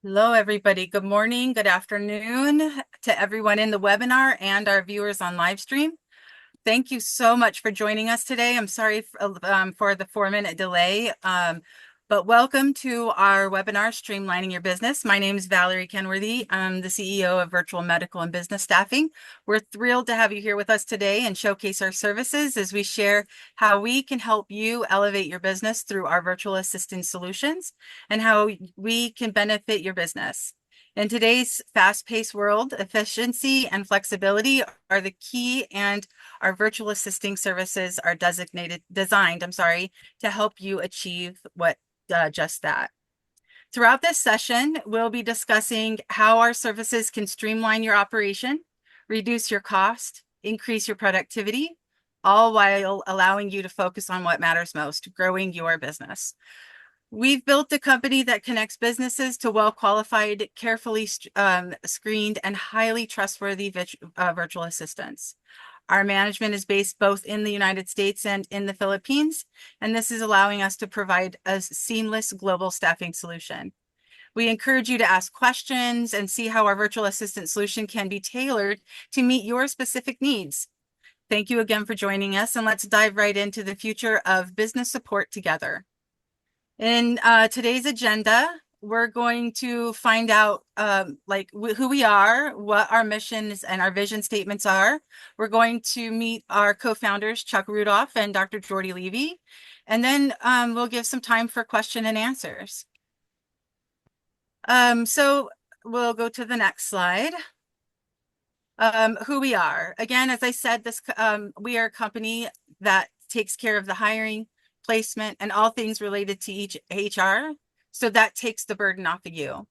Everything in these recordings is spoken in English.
Hello, everybody. Good morning, good afternoon to everyone in the webinar and our viewers on live stream. Thank you so much for joining us today. I'm sorry for the 4-minute delay, but welcome to our webinar, Streamlining Your Business. My name is Valerie Kenworthy. I'm the CEO of Virtual Medical and Business Staffing. We're thrilled to have you here with us today and showcase our services as we share how we can help you elevate your business through our virtual assistant solutions and how we can benefit your business. In today's fast-paced world, efficiency and flexibility are the key, and our virtual assisting services are designed to help you achieve just that. Throughout this session, we'll be discussing how our services can streamline your operation, reduce your cost, increase your productivity, all while allowing you to focus on what matters most, growing your business. We've built a company that connects businesses to well-qualified, carefully screened, and highly trustworthy virtual assistants. Our management is based both in the United States and in the Philippines, and this is allowing us to provide a seamless global staffing solution. We encourage you to ask questions and see how our virtual assistant solution can be tailored to meet your specific needs. Thank you again for joining us, and let's dive right into the future of business support together. In today's agenda, we're going to find out who we are, what our missions and our vision statements are. We're going to meet our co-founders, Chuck Rudolph and Dr. Jordy Levy, and then we'll give some time for question and answers. So we'll go to the next slide. Who we are. Again, as I said, we are a company that takes care of the hiring, placement, and all things related to each HR. So that takes the burden off of you.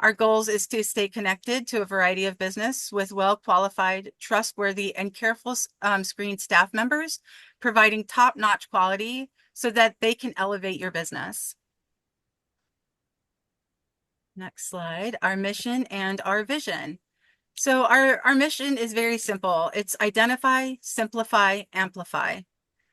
Our goals is to stay connected to a variety of business with well-qualified, trustworthy, and careful screened staff members, providing top-notch quality so that they can elevate your business. Next slide, our mission and our vision. So our mission is very simple. It's identify, simplify, amplify.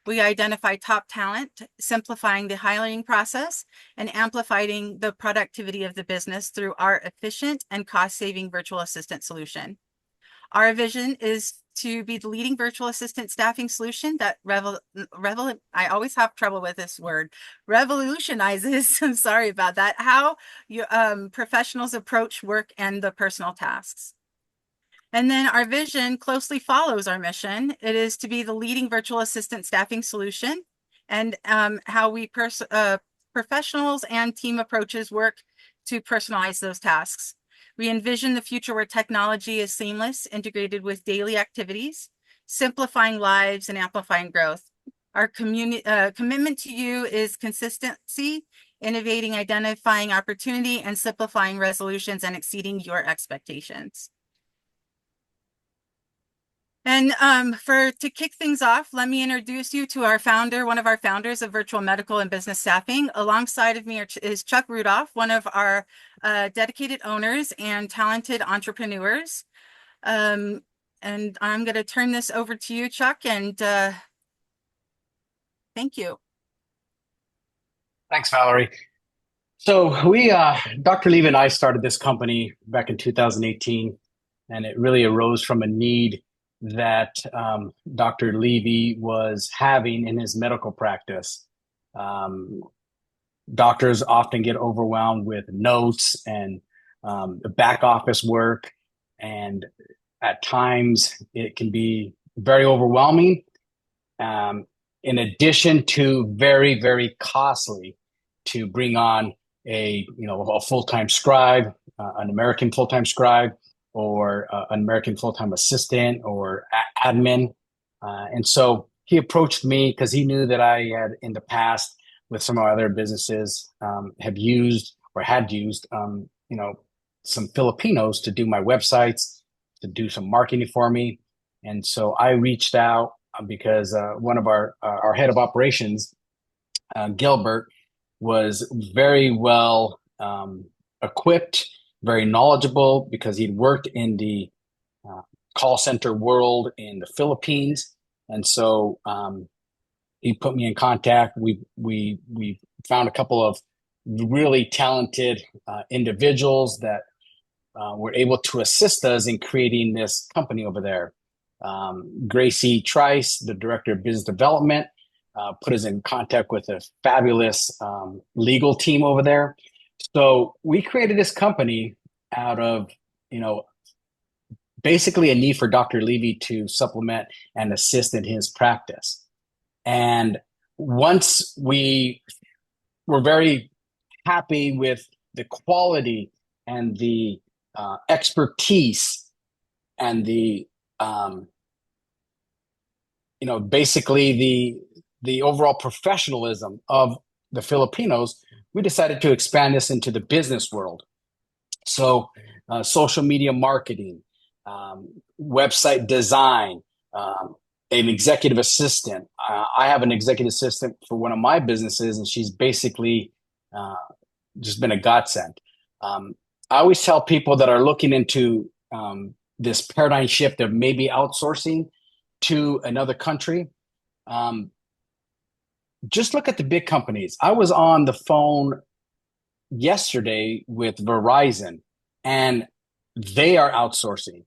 We identify top talent, simplifying the hiring process and amplifying the productivity of the business through our efficient and cost-saving virtual assistant solution. Our vision is to be the leading virtual assistant staffing solution that I always have trouble with this word, revolutionizes, I'm sorry about that, how professionals approach work and the personal tasks. And then our vision closely follows our mission. It is to be the leading virtual assistant staffing solution, and how we professionals and team approaches work to personalize those tasks. We envision the future where technology is seamless, integrated with daily activities, simplifying lives and amplifying growth. Our commitment to you is consistency, innovating, identifying opportunity, and simplifying resolutions and exceeding your expectations. And to kick things off, let me introduce you to our founder, one of our founders of Virtual Medical and Business Staffing. Alongside of me is Chuck Rudolph, one of our dedicated owners and talented entrepreneurs. And I'm going to turn this over to you, Chuck, and thank you. Thanks, Valerie. So Dr. Levy and I started this company back in 2018, and it really arose from a need that Dr. Levy was having in his medical practice. Doctors often get overwhelmed with notes and the back office work, and at times it can be very overwhelming. In addition to very, very costly to bring on a full-time scribe, an American full-time scribe, or an American full-time assistant or admin. And so he approached me because he knew that I had in the past with some of our other businesses had used some Filipinos to do my websites, to do some marketing for me. And so I reached out because one of our head of operations, Gilbert, was very well equipped, very knowledgeable, because he'd worked in the call center world in the Philippines. And so he put me in contact. We found a couple of really talented individuals that were able to assist us in creating this company over there. Gracie Trice, the director of business development, put us in contact with a fabulous legal team over there. So we created this company out of, you know, basically a need for Dr. Levy to supplement and assist in his practice. And once we were very happy with the quality and the expertise and the basically the overall professionalism of the Filipinos, we decided to expand this into the business world. So, social media marketing, website design, an executive assistant. I have an executive assistant for one of my businesses, and she's basically uh, just been a godsend. I always tell people that are looking into this paradigm shift of maybe outsourcing to another country. Um, just look at the big companies. I was on the phone yesterday with Verizon, and they are outsourcing.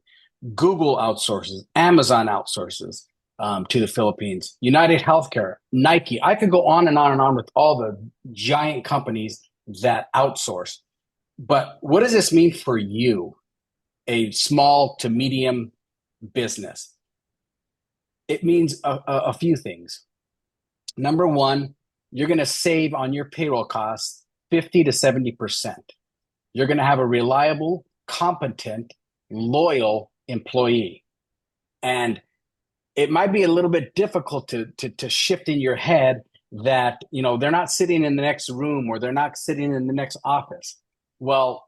Google outsources, Amazon outsources to the Philippines, United Healthcare, Nike. I could go on and on and on with all the giant companies that outsource. But what does this mean for you, a small to medium business? It means a few things. Number one, you're going to save on your payroll costs 50 to 70%. You're going to have a reliable, competent, loyal employee. And it might be a little bit difficult to shift in your head that, you know, they're not sitting in the next room or they're not sitting in the next office. Well,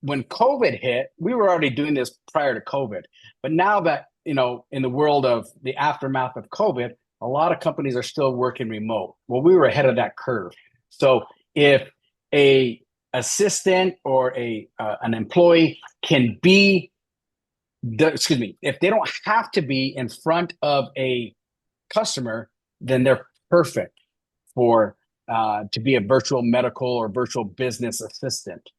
when COVID hit, we were already doing this prior to COVID. But now that, you know, in the world of the aftermath of COVID, a lot of companies are still working remote. Well, we were ahead of that curve. So if a assistant or a an employee can be if they don't have to be in front of a customer, then they're perfect for to be a virtual medical or virtual business assistant.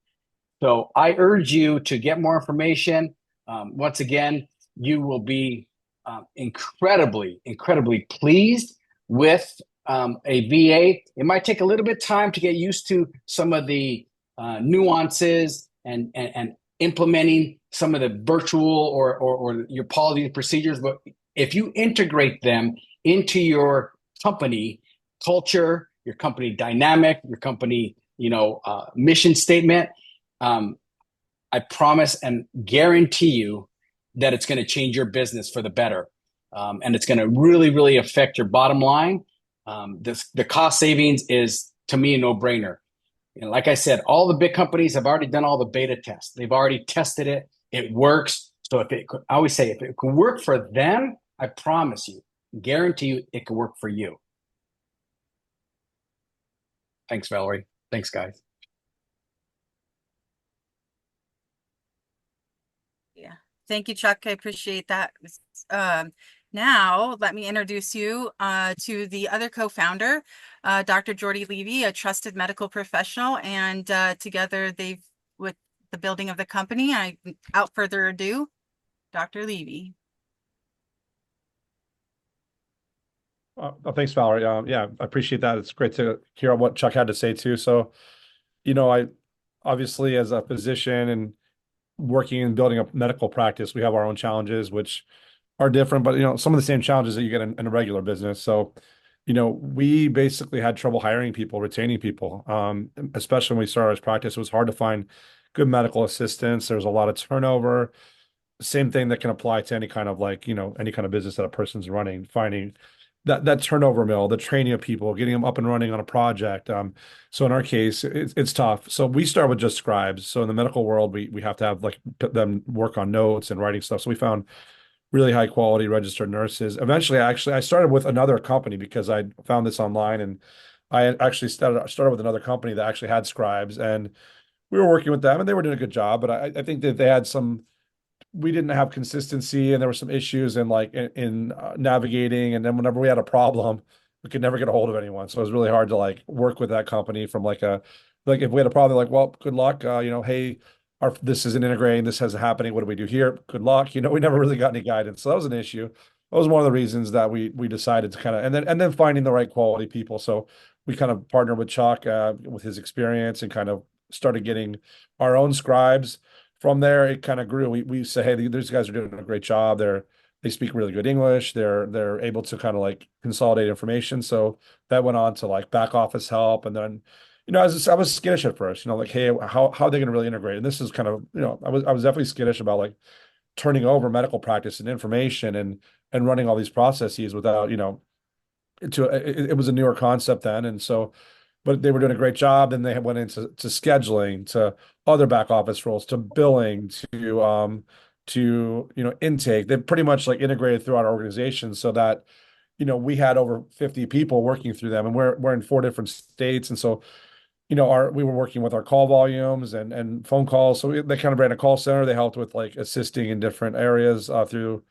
So I urge you to get more information. Once again, you will be incredibly pleased with a VA. It might take a little bit of time to get used to some of the nuances and implementing some of the virtual or your policy and procedures. But if you integrate them into your company culture, your company dynamic, your company, mission statement, I promise and guarantee you that it's going to change your business for the better. And it's going to really affect your bottom line. The cost savings is, to me, a no-brainer. And like I said, all the big companies have already done all the beta tests. They've already tested it. It works. So I always say, if it can work for them, I promise you, guarantee you, it can work for you. Thanks, Valerie. Thanks, guys. Yeah. Thank you, Chuck. I appreciate that. Um, Now, let me introduce you to the other co-founder, Dr. Jordy Levy, a trusted medical professional, and together they've, with the building of the company, without further ado, Dr. Levy. Thanks, Valerie. Yeah, I appreciate that. It's great to hear what Chuck had to say too. So, I obviously, as a physician and working and building a medical practice, we have our own challenges, which are different, but some of the same challenges that you get in a regular business. So, we basically had trouble hiring people, retaining people. Especially when we started our practice, it was hard to find good medical assistants. There's a lot of turnover. Same thing that can apply to any kind of any kind of business that a person's running, finding that turnover mill, the training of people, getting them up and running on a project. So in our case, it's tough. So we start with just scribes. So in the medical world, we have to have them work on notes and writing stuff. So we found really high quality registered nurses. Eventually, I started with another company because I found this online, and I actually started with another company that actually had scribes, and we were working with them, and they were doing a good job. But I think that they had we didn't have consistency, and there were some issues in navigating. And then whenever we had a problem, we could never get a hold of anyone. So it was really hard to like work with that company from like a like if we had a problem, like, well, good luck. Hey, this isn't integrating, this has happening. What do we do here? Good luck. We never really got any guidance. So that was an issue. That was one of the reasons that we decided to kind of and then finding the right quality people. So we kind of partnered with Chuck with his experience and kind of started getting our own scribes. From there, it kind of grew. We say, hey, these guys are doing a great job. They speak really good English. They're able to kind of like consolidate information. So that went on to like back office help. And then, I was skittish at first, like, hey, how are they going to really integrate? And this is kind of, I was definitely skittish about like turning over medical practice and information and running all these processes without, it was a newer concept then. And so, but they were doing a great job. Then they went into scheduling, to other back office roles, to billing, to intake. They pretty much like integrated throughout our organization so that we had over 50 people working through them, and we're in 4 different states. And so we were working with our call volumes and phone calls. So they kind of ran a call center. They helped with like assisting in different areas through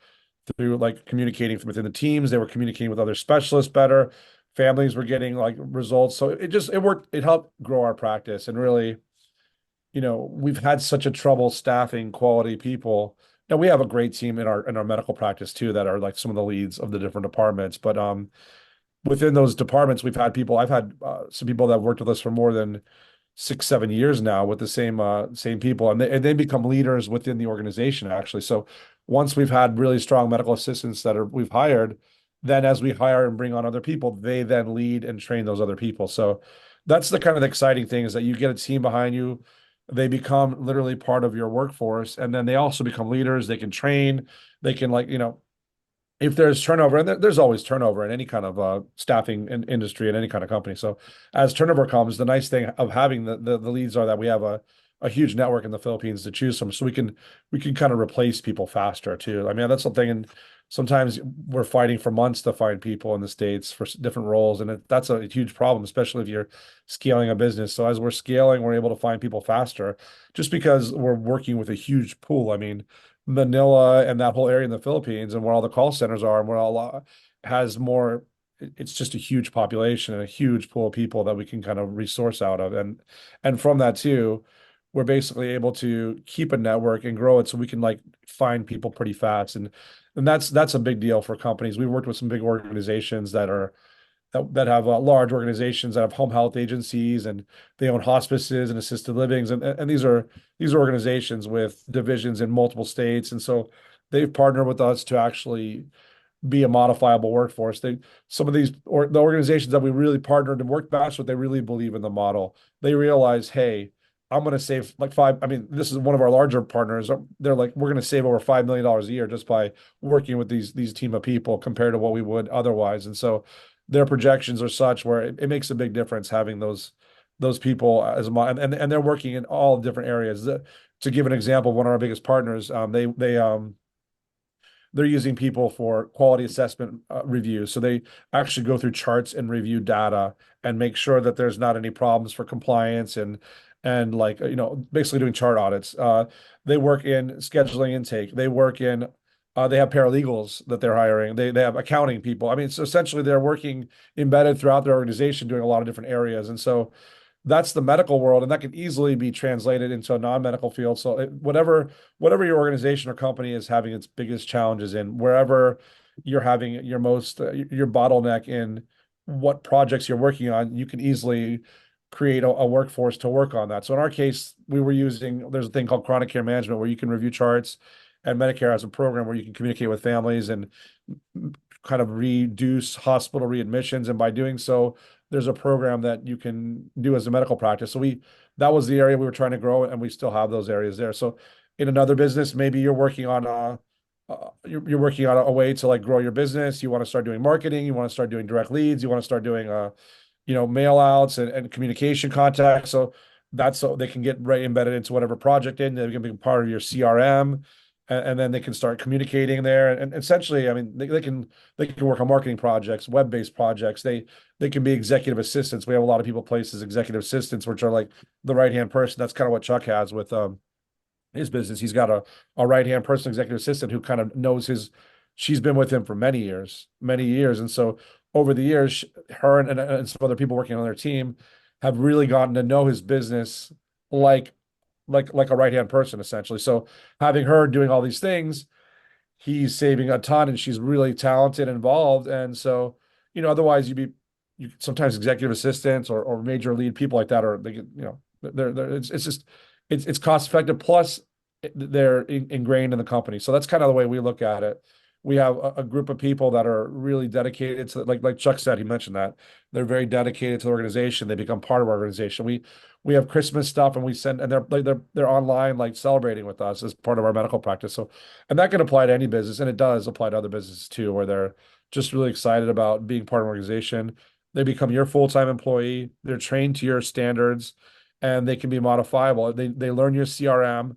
like communicating within the teams. They were communicating with other specialists better. Families were getting like results. So it worked. It helped grow our practice. And really, we've had such a trouble staffing quality people. Now we have a great team in our medical practice too that are like some of the leads of the different departments. But within those departments, I've had some people that have worked with us for more than 6, 7 years now with the same people, and they become leaders within the organization actually. So once we've had really strong medical assistants we've hired, then as we hire and bring on other people, they then lead and train those other people. So that's the kind of exciting thing, is that you get a team behind you. They become literally part of your workforce, and then they also become leaders. They can train. They can like, if there's turnover, and there's always turnover in any kind of staffing industry in any kind of company. So as turnover comes, the nice thing of having the leads are that we have a huge network in the Philippines to choose from, so we can kind of replace people faster too. I mean, that's something. And sometimes we're fighting for months to find people in the States for different roles, and that's a huge problem, especially if you're scaling a business. So as we're scaling, we're able to find people faster, just because we're working with a huge pool. I mean, Manila and that whole area in the Philippines, and where all the call centers are, and where all has more. It's just a huge population and a huge pool of people that we can kind of resource out of, and from that too, we're basically able to keep a network and grow it, so we can like find people pretty fast. And that's a big deal for companies. We've worked with some big organizations that have large organizations that have home health agencies, and they own hospices and assisted livings, and these are organizations with divisions in multiple states. And so they've partnered with us to actually be a modifiable workforce. Some of the organizations that we really partnered and worked best with, they really believe in the model. They realize, hey, I'm going to save like I mean, this is one of our larger partners. They're like, we're going to save over $5 million a year just by working with these team of people compared to what we would otherwise. And so their projections are such where it makes a big difference having those people and they're working in all different areas. To give an example, one of our biggest partners, they're using people for quality assessment reviews. So they actually go through charts and review data and make sure that there's not any problems for compliance and like, basically doing chart audits. They work in scheduling intake. They have paralegals that they're hiring. They have accounting people. I mean, so essentially they're working embedded throughout their organization, doing a lot of different areas. And so that's the medical world, and that can easily be translated into a non-medical field. So whatever your organization or company is having its biggest challenges in, wherever you're having your your bottleneck in what projects you're working on, you can easily create a workforce to work on that. So in our case, there's a thing called chronic care management where you can review charts, and Medicare has a program where you can communicate with families and kind of reduce hospital readmissions. And by doing so, there's a program that you can do as a medical practice. So that was the area we were trying to grow, and we still have those areas there. So in another business, maybe you're working on a way to like grow your business. You want to start doing marketing. You want to start doing direct leads. You want to start doing mail outs and communication contacts. So they can get right embedded into whatever project they can be part of your CRM, and then they can start communicating there. And essentially, I mean, they can work on marketing projects, web-based projects. They can be executive assistants. We have a lot of people placed as executive assistants, which are like the right-hand person. That's kind of what Chuck has with his business. He's got a right-hand person, executive assistant, who kind of knows she's been with him for many years. And so over the years, her and some other people working on their team have really gotten to know his business like like a right-hand person, essentially. So having her doing all these things, he's saving a ton, and she's really talented and involved. And so, otherwise you sometimes executive assistants or major lead people like that, or they get, they're it's just it's cost effective. Plus, they're ingrained in the company. So that's kind of the way we look at it. We have a group of people that are really dedicated to, like Chuck said, he mentioned that they're very dedicated to the organization. They become part of our organization. We have Christmas stuff, and we send, and they're online, like celebrating with us as part of our medical practice. So, and that can apply to any business, and it does apply to other businesses too, where they're just really excited about being part of an organization. They become your full-time employee. They're trained to your standards, and they can be modifiable. They learn your CRM.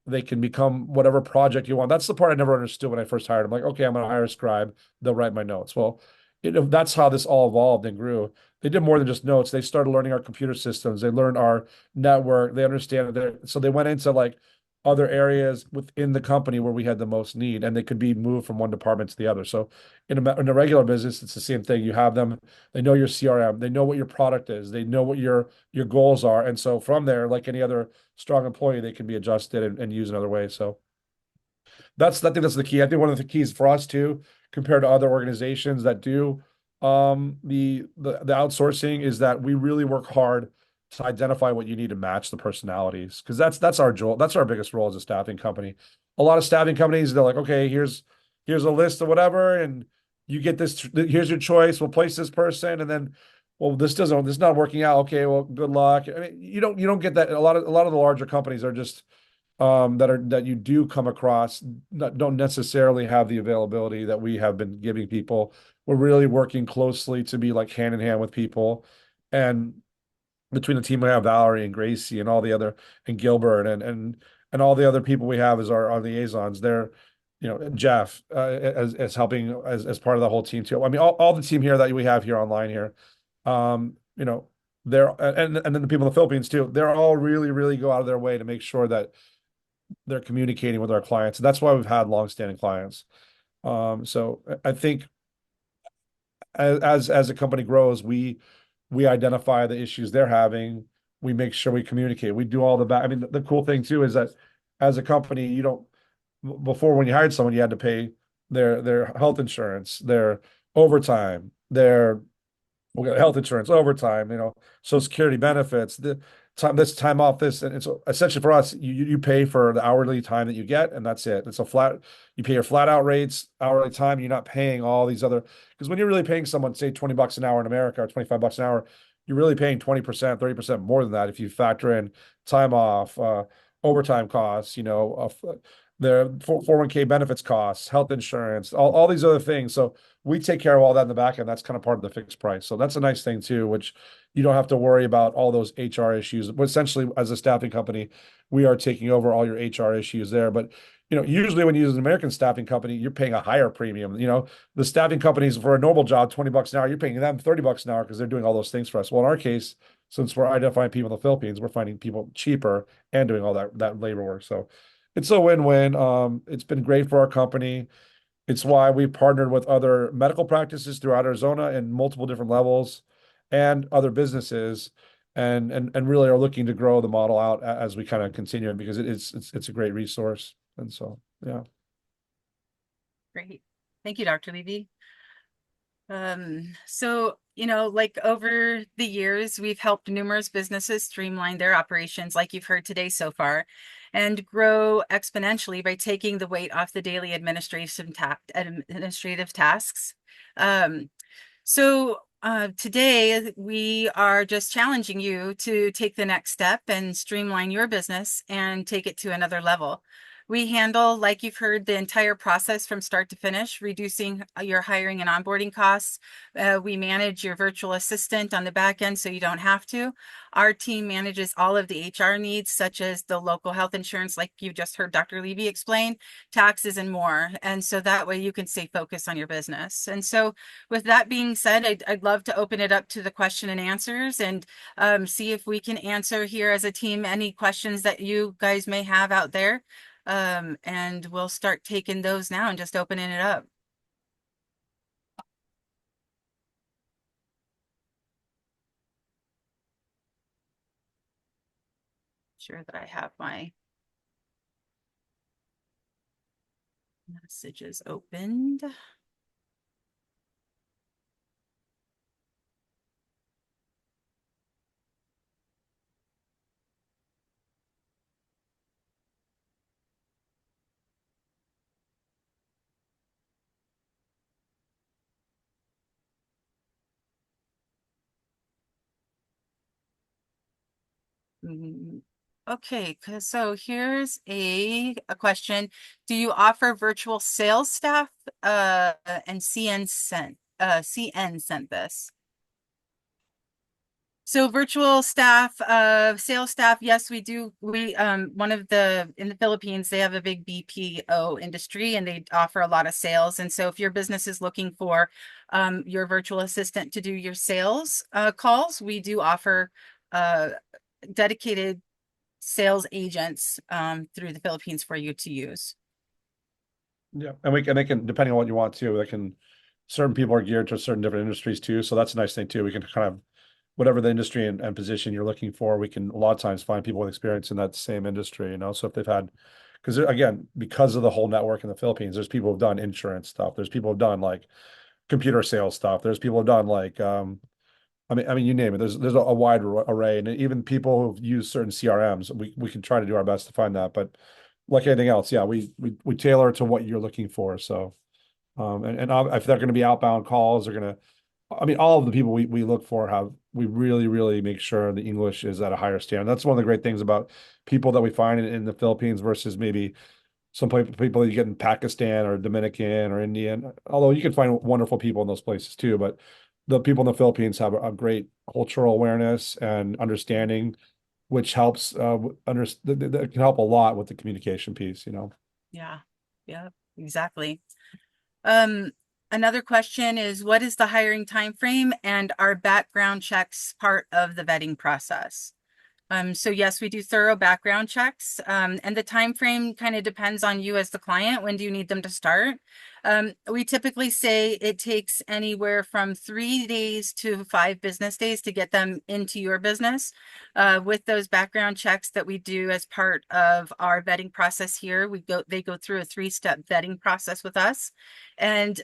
They can become whatever project you want. That's the part I never understood when I first hired them. Like, okay, I'm going to hire a scribe. They'll write my notes. Well, that's how this all evolved and grew. They did more than just notes. They started learning our computer systems. They learned our network. They understand it. So they went into like other areas within the company where we had the most need, and they could be moved from one department to the other. So in a regular business, it's the same thing. You have them, they know your CRM, they know what your product is, they know what your goals are. And so from there, like any other strong employee, they can be adjusted and used in other ways. So I think that's the key. I think one of the keys for us too, compared to other organizations that do the outsourcing, is that we really work hard to identify what you need to match the personalities, because that's our role. That's our biggest role as a staffing company. A lot of staffing companies, they're like, okay, here's a list of whatever, and you get this. Here's your choice. We'll place this person, and then, well, this is not working out. Okay, well, good luck. I mean, you don't get that. A lot of the larger companies are just that you do come across, don't necessarily have the availability that we have been giving people. We're really working closely to be like hand in hand with people, and between the team we have Valerie and Gracie and all the other, and Gilbert and all the other people we have as our liaisons. They're, Jeff, as helping as part of the whole team too. I mean, all the team here that we have here online here, um, you know, they're, and then the people in the Philippines too. They're all really, really go out of their way to make sure that they're communicating with our clients. And that's why we've had longstanding clients. So I think as a company grows, we identify the issues they're having. We make sure we communicate. We do all the back. I mean, the cool thing too is that as a company, you don't, before, when you hired someone, you had to pay their health insurance, their overtime, their health insurance, overtime, Social Security benefits, the time, this time off, this. And so essentially for us, you pay for the hourly time that you get, and that's it. It's a flat, you pay your flat out rates, hourly time. You're not paying all these other, because when you're really paying someone, say $20 an hour in America, or $25 an hour, you're really paying 20%, 30% more than that if you factor in time off, overtime costs, their 401k benefits costs, health insurance, all these other things. So we take care of all that in the back end. That's kind of part of the fixed price. So that's a nice thing too, which you don't have to worry about all those HR issues. But essentially, as a staffing company, we are taking over all your HR issues there. But usually when you use an American staffing company, you're paying a higher premium. The staffing companies for a normal job, $20 an hour, you're paying them $30 an hour because they're doing all those things for us. Well, in our case, since we're identifying people in the Philippines, we're finding people cheaper and doing all that labor work. So it's a win-win. It's been great for our company. It's why we've partnered with other medical practices throughout Arizona in multiple different levels, and other businesses, and really are looking to grow the model out as we kind of continue it, because it's a great resource. And so, yeah. Great. Thank you, Dr. Levy. So, like over the years, we've helped numerous businesses streamline their operations, like you've heard today so far, and grow exponentially by taking the weight off the daily administrative tasks. Today we are just challenging you to take the next step and streamline your business and take it to another level. We handle, like you've heard, the entire process from start to finish, reducing your hiring and onboarding costs. We manage your virtual assistant on the back end so you don't have to. Our team manages all of the HR needs, such as the local health insurance, like you just heard Dr. Levy explain, taxes, and more. And so that way you can stay focused on your business. And so with that being said, I'd love to open it up to the question and answers, and see if we can answer here as a team any questions that you guys may have out there. And we'll start taking those now and just opening it up. sure that I have my messages opened. Okay, so here's a question. Do you offer virtual sales staff? And CN sent this. So virtual staff, sales staff, yes, we do. We one of the in the Philippines, they have a big BPO industry and they offer a lot of sales. And so if your business is looking for your virtual assistant to do your sales calls, we do offer dedicated sales agents through the Philippines for you to use. Yeah, and they can, depending on what you want to, they can, certain people are geared to certain different industries too. So that's a nice thing too. We can kind of, whatever the industry and position you're looking for, we can a lot of times find people with experience in that same industry, you know. So if they've had, because again, because of the whole network in the Philippines, there's people who've done insurance stuff. There's people who've done like computer sales stuff. There's people who've done like I mean, you name it. There's a wide array, and even people who've used certain CRMs. We can try to do our best to find that, but like anything else, yeah, we tailor to what you're looking for. So, and if they're going to be outbound calls, they're going to. I mean, all of the people we look for we really make sure the English is at a higher standard. That's one of the great things about people that we find in the Philippines versus maybe some people you get in Pakistan or Dominican or Indian. Although you can find wonderful people in those places too, but the people in the Philippines have a great cultural awareness and understanding, which helps that can help a lot with the communication piece, you know. Yeah, yeah, exactly. Um, Another question is, what is the hiring time frame and are background checks part of the vetting process? So yes, we do thorough background checks, and the time frame kind of depends on you as the client. When do you need them to start? We typically say it takes anywhere from 3 days to 5 business days to get them into your business. With those background checks that we do as part of our vetting process here, they go through a 3-step vetting process with us, and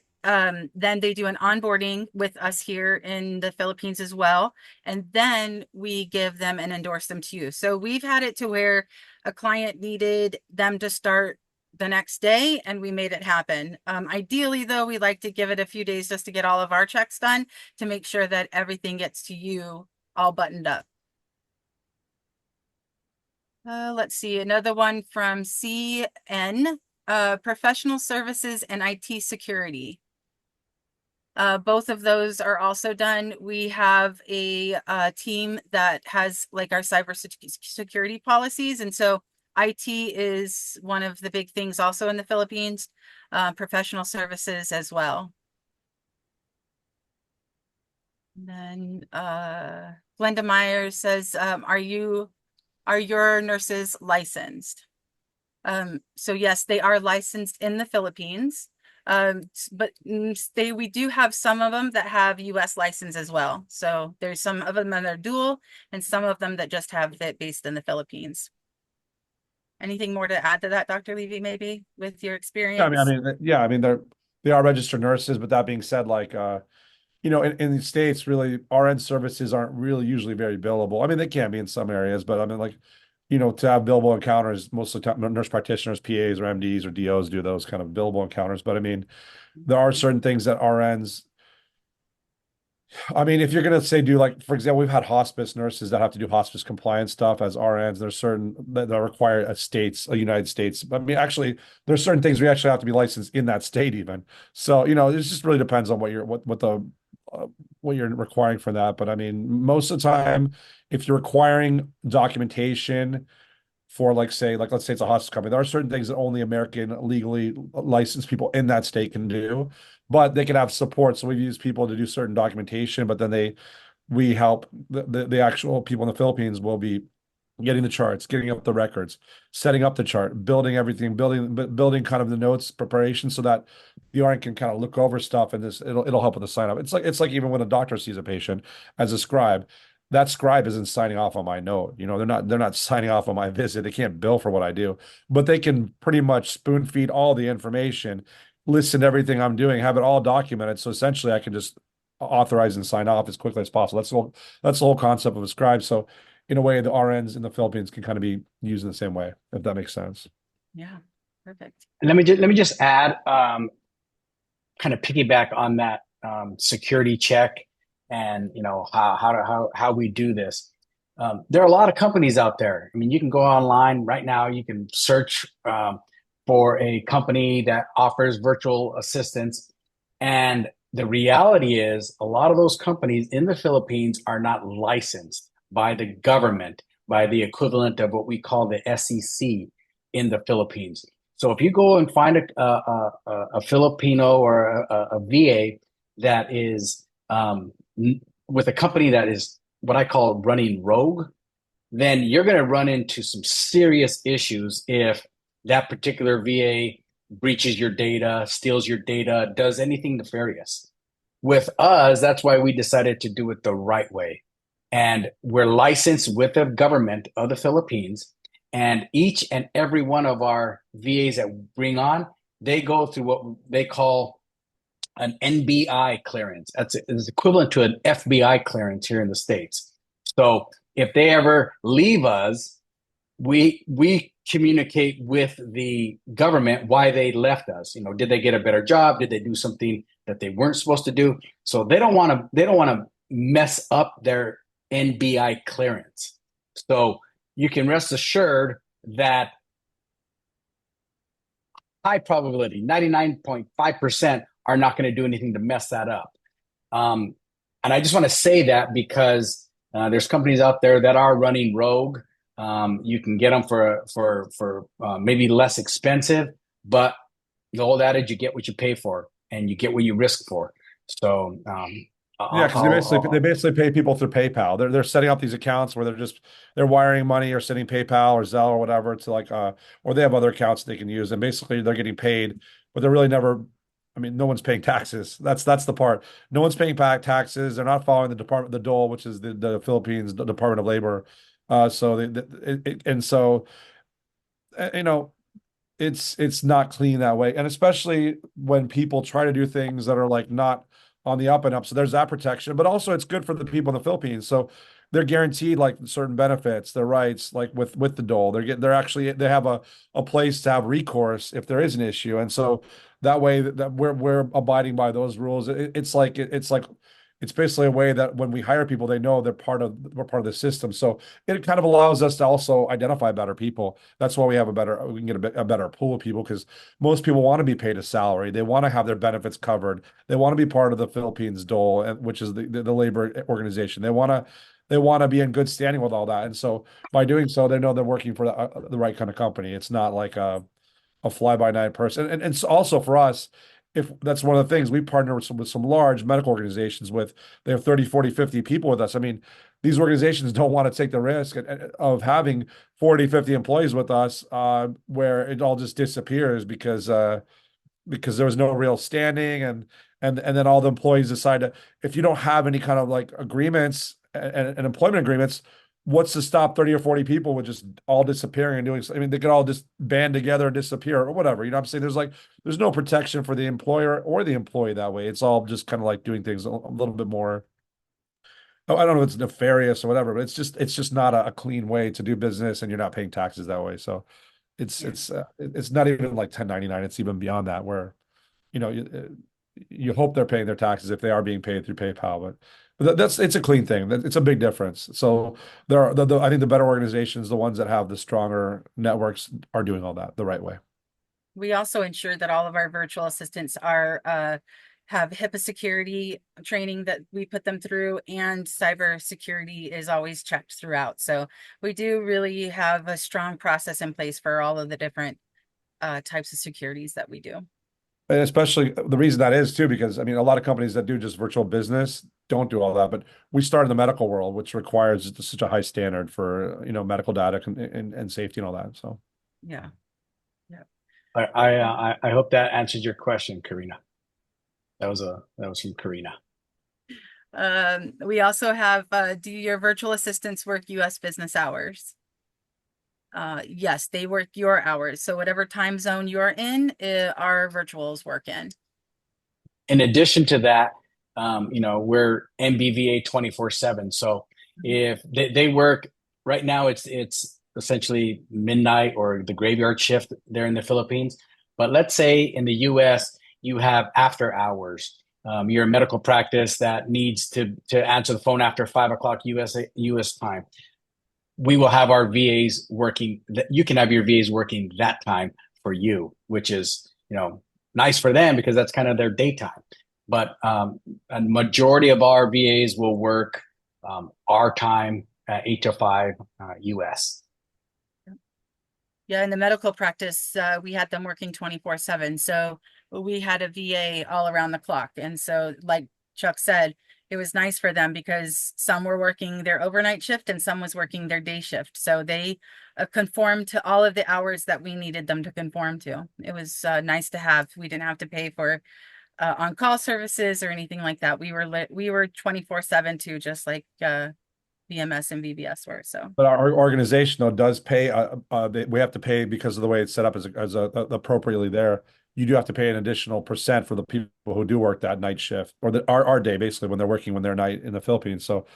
then they do an onboarding with us here in the Philippines as well. And then we give them and endorse them to you. So we've had it to where a client needed them to start the next day and we made it happen. Ideally, though, we like to give it a few days just to get all of our checks done to make sure that everything gets to you all buttoned up. Let's see, another one from CN, professional services and IT security. Both of those are also done. We have a team that has like our cybersecurity policies. And so IT is one of the big things also in the Philippines, professional services as well. And then Glenda Myers says, are your nurses licensed? So yes, they are licensed in the Philippines. But we do have some of them that have US license as well. So there's some of them that are dual and some of them that just have it based in the Philippines. Anything more to add to that, Dr. Levy, maybe with your experience? I mean, they are registered nurses, but that being said, like, you know, in the States, really, RN services aren't really usually very billable. I mean, they can be in some areas, but I mean, like, you know, to have billable encounters, most of the time, nurse practitioners, PAs, or MDs or DOs do those kind of billable encounters. But I mean, there are certain things that RNs, I mean, if you're going to say do like, for example, we've had hospice nurses that have to do hospice compliance stuff as RNs. There's certain that require a United States. I mean, actually, there's certain things we actually have to be licensed in that state even. So, you know, it just really depends on what you're requiring for that. But I mean, most of the time, if you're requiring documentation for like say like let's say it's a hospice company, there are certain things that only American legally licensed people in that state can do, but they can have support. So we've used people to do certain documentation, but then we help the actual people in the Philippines will be getting the charts, getting up the records, setting up the chart, building everything, building kind of the notes preparation so that the RN can kind of look over stuff and it'll help with the sign up. It's like even when a doctor sees a patient as a scribe, that scribe isn't signing off on my note. They're not signing off on my visit. They can't bill for what I do, but they can pretty much spoon feed all the information, listen to everything I'm doing, have it all documented. So essentially I can just authorize and sign off as quickly as possible. That's the whole concept of a scribe. So in a way, the RNs in the Philippines can kind of be used in the same way, if that makes sense. Yeah, perfect. And let me just add, kind of piggyback on that, security check, and how we do this. There are a lot of companies out there. I mean, you can go online right now. You can search for a company that offers virtual assistants, and the reality is, a lot of those companies in the Philippines are not licensed by the government, by the equivalent of what we call the SEC in the Philippines. So if you go and find a Filipino or a VA that is, with a company that is what I call running rogue, then you're going to run into some serious issues if that particular VA breaches your data, steals your data, does anything nefarious. With us, that's why we decided to do it the right way. And we're licensed with the government of the Philippines. And each and every one of our VAs that we bring on, they go through what they call an NBI clearance. It's equivalent to an FBI clearance here in the States. So if they ever leave us, we communicate with the government why they left us. Did they get a better job? Did they do something that they weren't supposed to do? So they don't want to mess up their NBI clearance. So you can rest assured that high probability, 99.5%, are not going to do anything to mess that up. And I just want to say that because there's companies out there that are running rogue. You can get them for maybe less expensive, but the old adage, you get what you pay for, and you get what you risk for. So Yeah, because they basically pay people through PayPal. They're setting up these accounts where they're wiring money or sending PayPal or Zelle or whatever to or they have other accounts they can use, and basically they're getting paid, but they're really never. I mean, no one's paying taxes. That's the part. No one's paying back taxes. They're not following the DOL, which is the Philippines Department of Labor. So and so you know it's not clean that way, and especially when people try to do things that are like not on the up and up. So there's that protection, but also it's good for the people in the Philippines. So they're guaranteed like certain benefits, their rights, like with the dole. They have a place to have recourse if there is an issue, and so that way that we're abiding by those rules. It's basically a way that when we hire people, they know we're part of the system. So it kind of allows us to also identify better people. That's why we can get a better pool of people, because most people want to be paid a salary. They want to have their benefits covered. They want to be part of the Philippines dole, which is the labor organization. They want to be in good standing with all that. And so by doing so, they know they're working for the right kind of company. It's not like a fly-by-night person. And so also for us, if that's one of the things we partner with some large medical organizations they have 30, 40, 50 people with us. I mean, these organizations don't want to take the risk of having 40, 50 employees with us, where it all just disappears because there was no real standing, and then all the employees decide to, if you don't have any kind of like agreements and employment agreements, what's to stop 30 or 40 people with just all disappearing and doing, I mean, they could all just band together and disappear or whatever. You know what I'm saying? There's no protection for the employer or the employee that way. It's all just kind of like doing things a little bit more. Oh, I don't know if it's nefarious or whatever, but it's just not a clean way to do business, and you're not paying taxes that way. So Yeah. it's not even like 1099. It's even beyond that, where you know you hope they're paying their taxes if they are being paid through PayPal, but it's a clean thing. It's a big difference. So there are I think the better organizations, the ones that have the stronger networks, are doing all that the right way. We also ensure that all of our virtual assistants have HIPAA security training that we put them through, and cyber security is always checked throughout. So we do really have a strong process in place for all of the different types of securities that we do. And especially the reason that is too, because I mean, a lot of companies that do just virtual business don't do all that, but we start in the medical world, which requires just such a high standard for, medical data and safety and all that. So, Yeah. Yeah. I hope that answered your question, Karina. That was from Karina. We also have, do your virtual assistants work US business hours? Yes, they work your hours. So whatever time zone you're in, our virtuals work in. In addition to that, we're MBVA 24/7. So if they work right now, it's essentially midnight or the graveyard shift there in the Philippines. But let's say in the US, you have after hours. You're a medical practice that needs to answer the phone after 5 o'clock US time. We will have our VAs working. You can have your VAs working that time for you, which is nice for them because that's kind of their daytime. But a majority of our VAs will work our time at 8 to 5 US. Yeah, in the medical practice, we had them working 24/7. So we had a VA all around the clock. And so, like Chuck said, it was nice for them because some were working their overnight shift and some was working their day shift. So they conformed to all of the hours that we needed them to conform to. It was nice to have. We didn't have to pay for on-call services or anything like that. We were 24/7 too, just like VMS and VBS were. So, But our organization though does pay. We have to pay because of the way it's set up appropriately there. You do have to pay an additional percent for the people who do work that night shift or our day, basically when they're night in the Philippines. So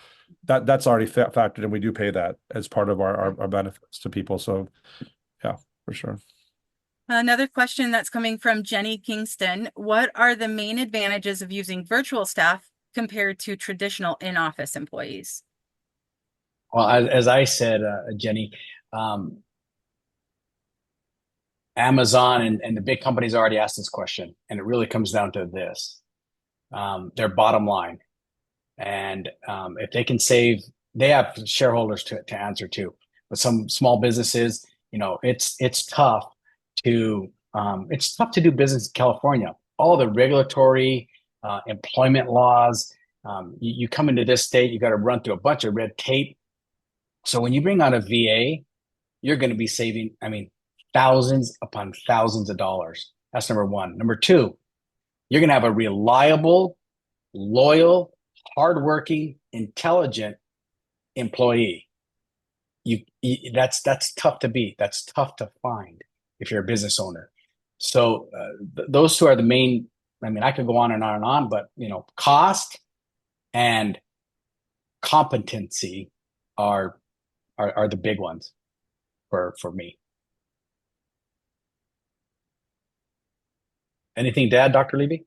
that's already factored in. We do pay that as part of our benefits to people. So yeah, for sure. Another question that's coming from Jenny Kingston. What are the main advantages of using virtual staff compared to traditional in-office employees? Well, as I said, Jenny, Amazon and the big companies already asked this question, and it really comes down to this: their bottom line. And if they can save, they have shareholders to answer to. But some small businesses, it's tough to do business in California. All the regulatory, employment laws. You come into this state, you got to run through a bunch of red tape. So when you bring on a VA, you're going to be saving, thousands upon thousands of dollars. That's number one. Number two, you're going to have a reliable, loyal, hardworking, intelligent employee. That's tough to beat. That's tough to find if you're a business owner. So those two are the main. I could go on and on and on, but cost and competency are the big ones for me. Anything to add, Dr. Levy?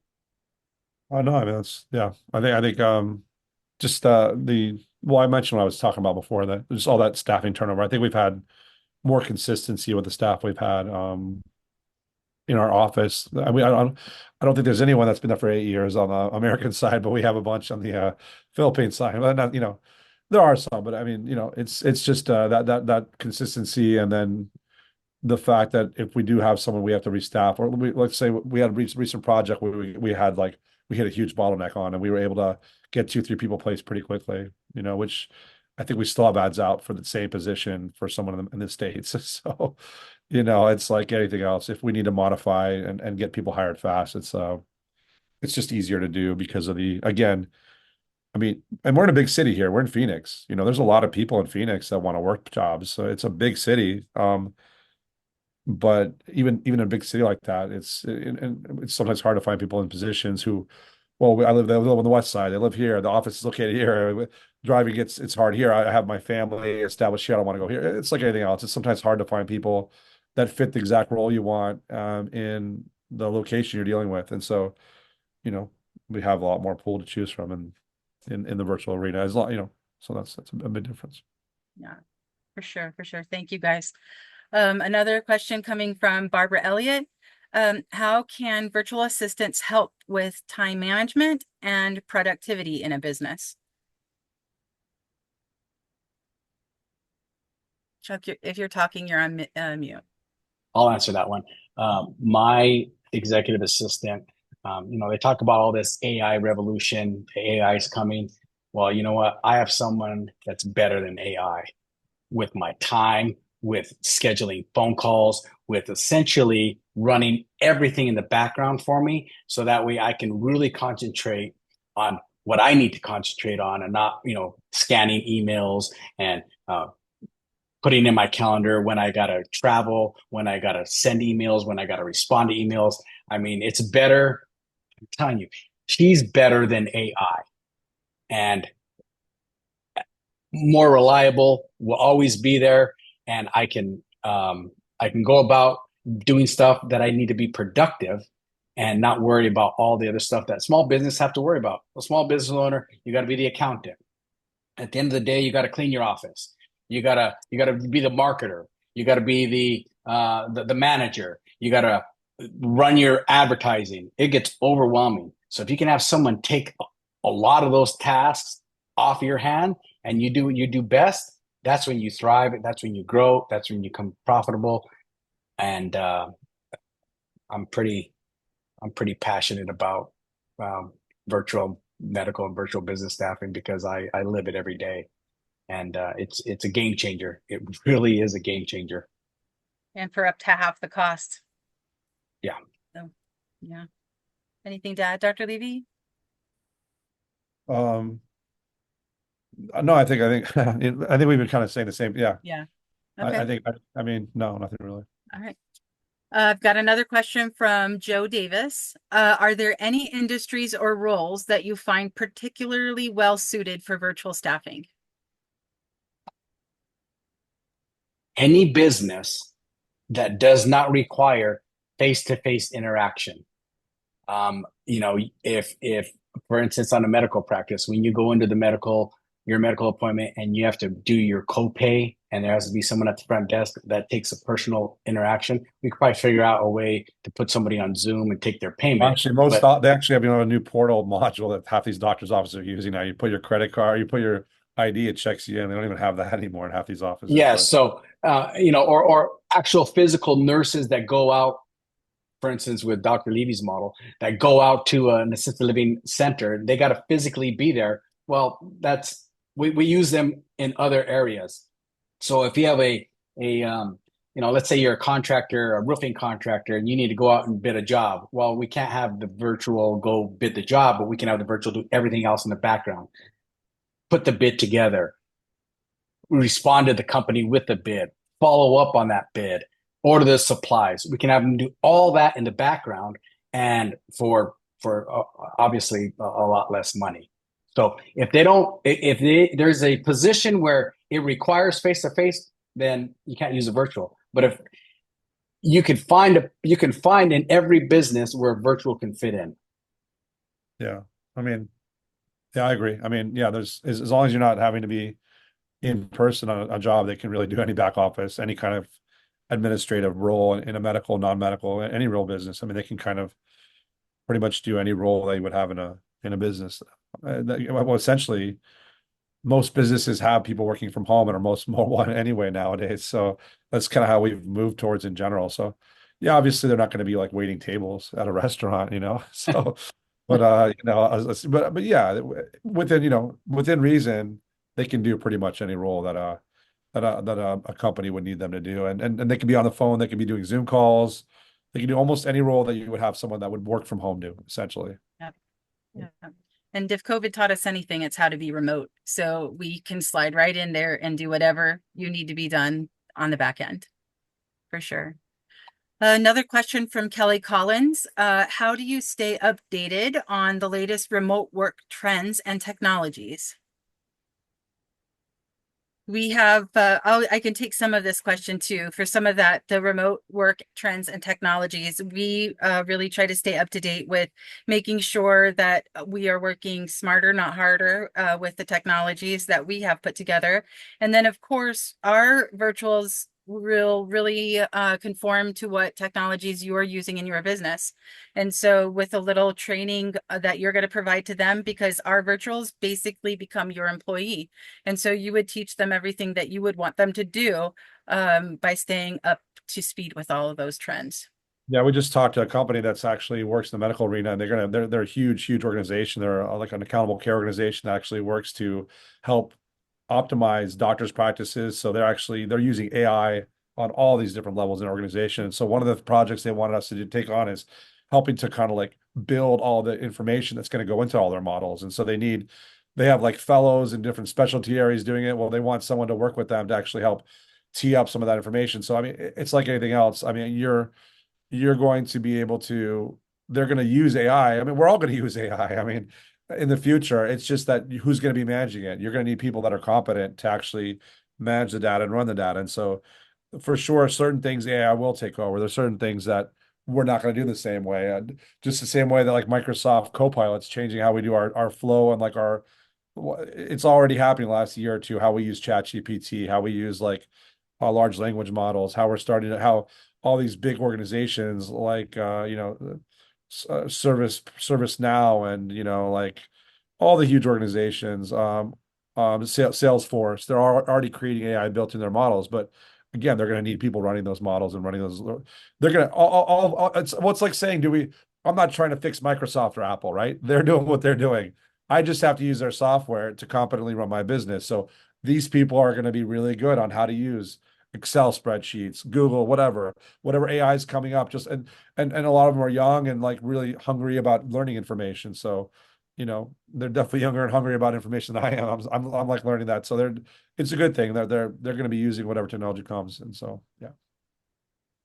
Oh no, that's yeah. I think just I mentioned what I was talking about before, that just all that staffing turnover. I think we've had more consistency with the staff we've had in our office. I don't think there's anyone that's been there for 8 years on the American side, but we have a bunch on the Philippine side. But not, there are some, but it's just that consistency, and then the fact that if we do have someone we have to restaff, or let's say we had a recent project where we hit a huge bottleneck on, and we were able to get 2-3 people placed pretty quickly, which I think we still have ads out for the same position for someone in the States. So, it's like anything else. If we need to modify and get people hired fast, it's just easier to do because of and we're in a big city here. We're in Phoenix. There's a lot of people in Phoenix that want to work jobs. So it's a big city. But even in a big city like that, it's sometimes hard to find people in positions who, well, they live on the west side. They live here. The office is located here. Driving it's hard here. I have my family established here. I don't want to go here. It's like anything else. It's sometimes hard to find people that fit the exact role you want in the location you're dealing with. And so, we have a lot more pool to choose from in the virtual arena as long, so that's a big difference. Yeah, for sure. Thank you, guys. Another question coming from Barbara Elliott. How can virtual assistants help with time management and productivity in a business? Chuck, if you're talking, you're on mute. I'll answer that one. My executive assistant, they talk about all this AI revolution. AI is coming. Well, you know what? I have someone that's better than AI with my time, with scheduling phone calls, with essentially running everything in the background for me. So that way I can really concentrate on what I need to concentrate on, and not, scanning emails and putting in my calendar when I gotta travel, when I gotta send emails, when I gotta respond to emails. I mean, it's better. I'm telling you, she's better than AI, and more reliable, will always be there, and I can go about doing stuff that I need to be productive and not worry about all the other stuff that small business have to worry about. A small business owner, you got to be the accountant. At the end of the day, you got to clean your office. You gotta be the marketer. You got to be the manager. You got to run your advertising. It gets overwhelming. So if you can have someone take a lot of those tasks off your hand, and you do what you do best, that's when you thrive. That's when you grow. That's when you become profitable. And I'm pretty I'm pretty passionate about virtual medical and virtual business staffing, because I live it every day, and it's a game changer. It really is a game changer. And for up to half the cost. Yeah. So, yeah. Anything to add, Dr. Levy? No, I think we've been kind of saying the same. Yeah. Yeah. I, Okay. I think, I mean, no, nothing really. All right. I've got another question from Joe Davis. Are there any industries or roles that you find particularly well suited for virtual staffing? Any business that does not require face-to-face interaction. If for instance, on a medical practice, when you go into your medical appointment, and you have to do your copay, and there has to be someone at the front desk that takes a personal interaction, we could probably figure out a way to put somebody on Zoom and take their payment. Actually, But they actually have, a new portal module that half these doctors' offices are using now. You put your credit card, you put your ID, it checks you in. They don't even have that anymore in half these offices. yeah, But so or actual physical nurses that go out, for instance, with Dr. Levy's model, that go out to an assisted living center. They got to physically be there. Well, we use them in other areas. So if you have let's say you're a contractor, a roofing contractor, and you need to go out and bid a job. Well, we can't have the virtual go bid the job, but we can have the virtual do everything else in the background. Put the bid together, respond to the company with the bid, follow up on that bid, order the supplies. We can have them do all that in the background, and for obviously a lot less money. So there's a position where it requires face to face, then you can't use a virtual. But if you can find in every business where virtual can fit in. yeah, I mean, yeah, I agree. I mean, yeah, as long as you're not having to be in person on a job, they can really do any back office, any kind of administrative role in a medical, non-medical, any real business. I mean, they can kind of pretty much do any role they would have in a business. Well, essentially, most businesses have people working from home and are most mobile anyway nowadays. So that's kind of how we've moved towards in general. So yeah, obviously they're not going to be like waiting tables at a restaurant, So, but but yeah, within reason, they can do pretty much any role that a company would need them to do, and they can be on the phone, they can be doing Zoom calls, they can do almost any role that you would have someone that would work from home do, essentially. Yeah. Yeah. And if COVID taught us anything, it's how to be remote. So we can slide right in there and do whatever you need to be done on the back end, for sure. Another question from Kelly Collins. How do you stay updated on the latest remote work trends and technologies? We have, I can take some of this question too. For some of that, the remote work trends and technologies, we really try to stay up to date with making sure that we are working smarter, not harder, with the technologies that we have put together. And then, of course, our virtuals will really conform to what technologies you're using in your business. And so with a little training that you're going to provide to them, because our virtuals basically become your employee. And so you would teach them everything that you would want them to do by staying up to speed with all of those trends. Yeah, we just talked to a company that's actually works in the medical arena, and they're a huge organization. They're like an accountable care organization that actually works to help optimize doctors' practices. So they're using AI on all these different levels in organization. And so one of the projects they wanted us to take on is helping to kind of like build all the information that's going to go into all their models. And so they have like fellows in different specialty areas doing it. Well, they want someone to work with them to actually help tee up some of that information. So I mean, it's like anything else. I mean, you're going to be able to, they're going to use AI. I mean, we're all going to use AI. I mean, in the future, it's just that who's going to be managing it? You're going to need people that are competent to actually manage the data and run the data. And so for sure, certain things AI will take over. There's certain things that we're not going to do the same way. And just the same way that like Microsoft Copilot's changing how we do our flow and like it's already happening last year or two, how we use ChatGPT, how we use like our large language models, how we're starting to, how all these big organizations like ServiceNow and like all the huge organizations, Salesforce, they're already creating AI built in their models, but again, they're going to need people running those models and running those. They're going to it's like saying, I'm not trying to fix Microsoft or Apple, right? They're doing what they're doing. I just have to use their software to competently run my business. So these people are going to be really good on how to use Excel spreadsheets, Google, whatever AI is coming up. Just and a lot of them are young and like really hungry about learning information. So, they're definitely younger and hungry about information than I am. I'm like learning that. So it's a good thing. They're going to be using whatever technology comes. And so yeah.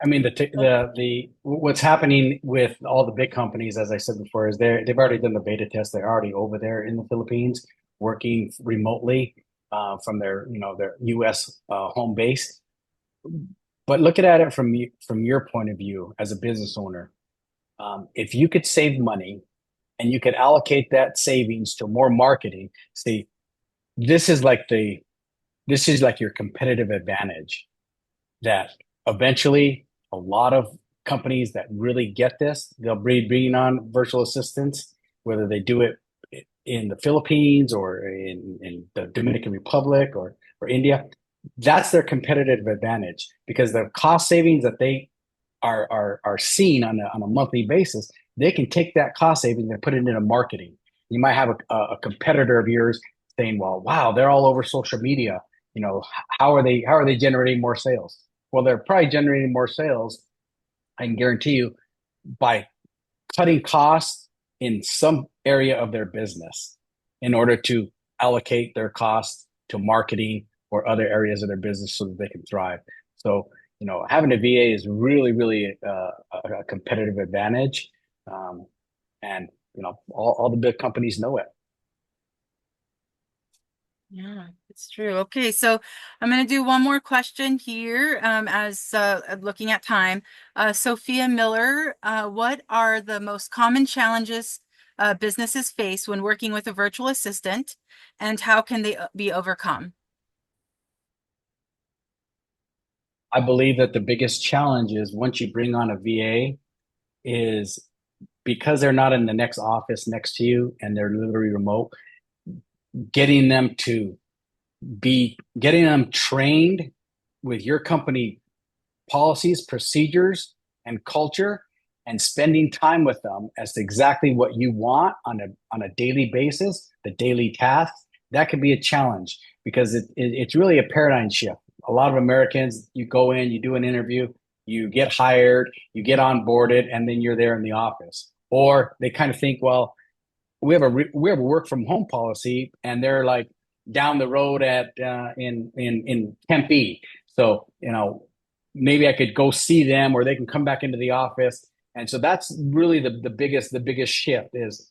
I mean, the what's happening with all the big companies, as I said before, is they've already done the beta test. They're already over there in the Philippines working remotely from their U.S. Home base. But looking at it from your point of view as a business owner, if you could save money and you could allocate that savings to more marketing, see, this is like your competitive advantage that eventually a lot of companies that really get this, they'll be bringing on virtual assistants, whether they do it in the Philippines or in the Dominican Republic or India. That's their competitive advantage because the cost savings that they are seeing on a monthly basis, they can take that cost savings and put it into marketing. You might have a competitor of yours saying, "Well, wow, they're all over social media. How are they generating more sales?" Well, they're probably generating more sales, I can guarantee you, by cutting costs in some area of their business in order to allocate their costs to marketing or other areas of their business so that they can thrive. So, having a VA is really, really a competitive advantage. And, all the big companies know it. Yeah, it's true. Okay, so I'm going to do one more question here as looking at time. Sophia Miller, what are the most common challenges businesses face when working with a virtual assistant, and how can they be overcome? I believe that the biggest challenge is once you bring on a VA is because they're not in the next office next to you and they're literally remote, getting them trained with your company policies, procedures, and culture, and spending time with them as to exactly what you want on a daily basis, the daily tasks. That could be a challenge because it's really a paradigm shift. A lot of Americans, you go in, you do an interview, you get hired, you get onboarded, and then you're there in the office. Or they kind of think, well, we have a work from home policy, and they're like down the road in Tempe. So maybe I could go see them, or they can come back into the office. And so that's really the biggest shift is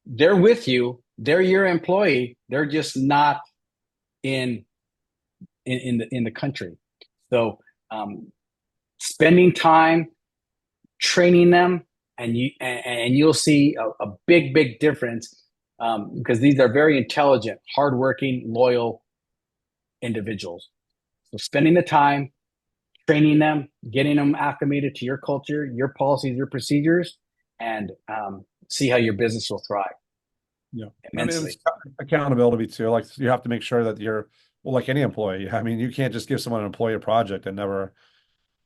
they're with you, they're your employee, they're just not in the country. So spending time training them, and you'll see a big difference because these are very intelligent, hardworking, loyal individuals. So spending the time training them, getting them acclimated to your culture, your policies, your procedures, and see how your business will thrive. Yeah. Immensely. I mean, it's accountability too. Like you have to make sure that well, like any employee. I mean, you can't just give someone an employee a project and never,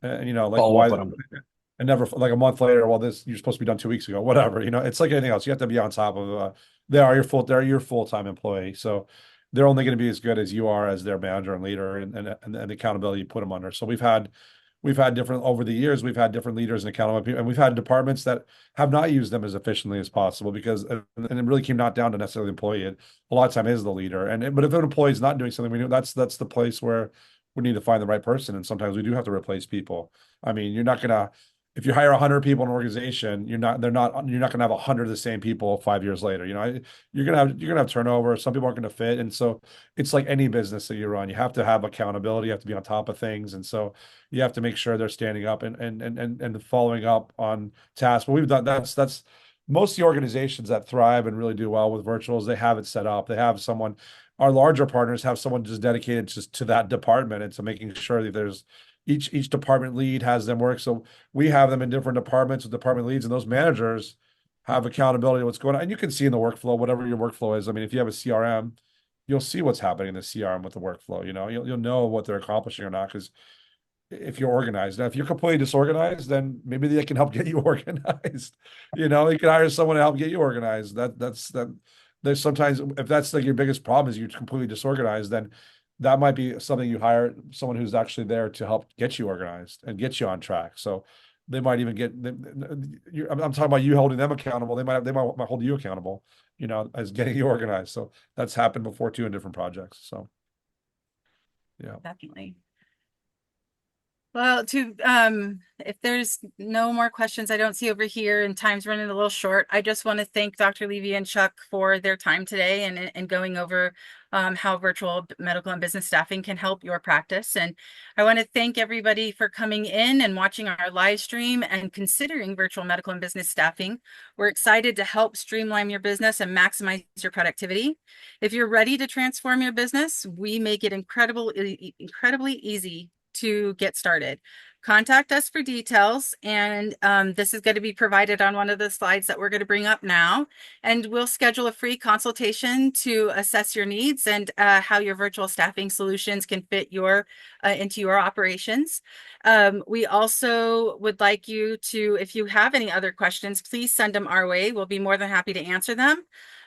like Follow why, up on them. and never like a month later. Well, you're supposed to be done 2 weeks ago. Whatever. It's like anything else. You have to be on top of. They're your full-time employee. So they're only going to be as good as you are as their manager and leader and the accountability you put them under. So we've had different over the years, we've had different leaders and accountable people, and we've had departments that have not used them as efficiently as possible because, and it really came not down to necessarily the employee. A lot of time is the leader. But if an employee is not doing something, we know that's the place where we need to find the right person. And sometimes we do have to replace people. I mean, you're not gonna, if you hire 100 people in an organization, you're not gonna have 100 of the same people 5 years later. You're gonna have turnover. Some people aren't gonna fit. And so it's like any business that you run, you have to have accountability, you have to be on top of things. And so you have to make sure they're standing up and following up on tasks. But we've done that's most of the organizations that thrive and really do well with virtuals, they have it set up. They have someone, our larger partners have someone just dedicated just to that department and to making sure that there's each department lead has them work. So we have them in different departments with department leads, and those managers have accountability of what's going on. And you can see in the workflow, whatever your workflow is. I mean, if you have a CRM, you'll see what's happening in the CRM with the workflow. You'll know what they're accomplishing or not, because if you're organized. Now, if you're completely disorganized, then maybe they can help get you organized. You can hire someone to help get you organized. There's sometimes, if that's like your biggest problem is you're completely disorganized, then that might be something you hire someone who's actually there to help get you organized and get you on track. So they might even I'm talking about you holding them accountable. They might hold you accountable, as getting you organized. So that's happened before too in different projects. So yeah. Definitely. Well, if there's no more questions I don't see over here and time's running a little short, I just want to thank Dr. Levy and Chuck for their time today and going over how virtual medical and business staffing can help your practice. And I want to thank everybody for coming in and watching our live stream and considering virtual medical and business staffing. We're excited to help streamline your business and maximize your productivity. If you're ready to transform your business, we make it incredibly easy to get started. Contact us for details, and this is going to be provided on one of the slides that we're going to bring up now, and we'll schedule a free consultation to assess your needs and how your virtual staffing solutions can fit into your operations. We also would like you to, if you have any other questions, please send them our way. We'll be more than happy to answer them.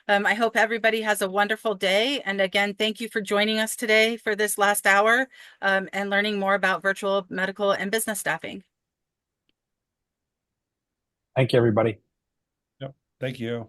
I hope everybody has a wonderful day. And again, thank you for joining us today for this last hour and learning more about virtual medical and business staffing. Thank you, everybody. Yep. Thank you.